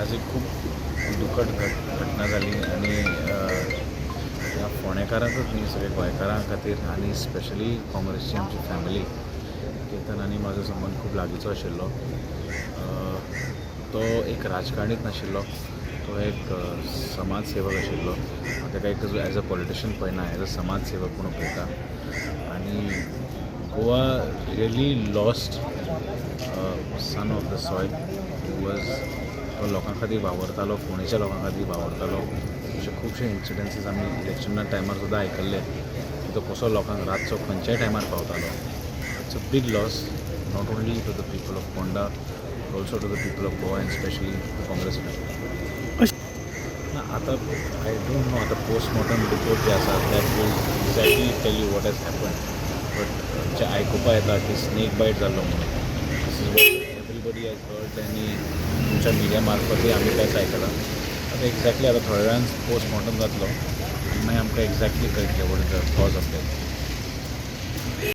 आज एक खूप दुखद घटना जाली आनी ह्या फोंडेकारांकूच न्ही सगळे गोंयकारां खातीर आनी स्पेशली काँग्रेसची आमची फॅमिली केतन आनी म्हाजो संबंद खूब लागींचो आशिल्लो. तो एक राजकारणीच नाशिल्लो, तो एक समाजसेवक आशिल्लो. हांव ताका एक एज अ पॉलिटिशियन पळयना, एज अ समाजसेवक म्हणून पळयता. आनी Goa really lost son of the soil who was तो लोकां खातीर वावरतालो, फोंडेच्या लोकां खातीर वावरतालो. अशे खुबशे इन्सिडंसीस आमी इलेक्शना टायमार सुद्दां आयकल्ले की तो कसो लोकांक रातचो खंयच्याय टायमार पावतालो. It's a big loss not only to the people of Ponda but also to the people of Goa and specially Congress. आतां आय डोंट नो, आतां पोस्टमॉर्टम रिपोर्ट जे आसा that will exactly tell you what has happen. But जे आयकुपा येता की snake bite जाल्लो म्हणून, this is what everybody has heard आनी तुमच्या मिडिया मार्फतूय आमी तेंच आयकलां. आतां एक्झॅक्टली आतां थोड्या वेळान पोस्टमॉर्टम जातलो आनी मागीर आमकां एक्झॅक्टली कळटलें what is the cause of death.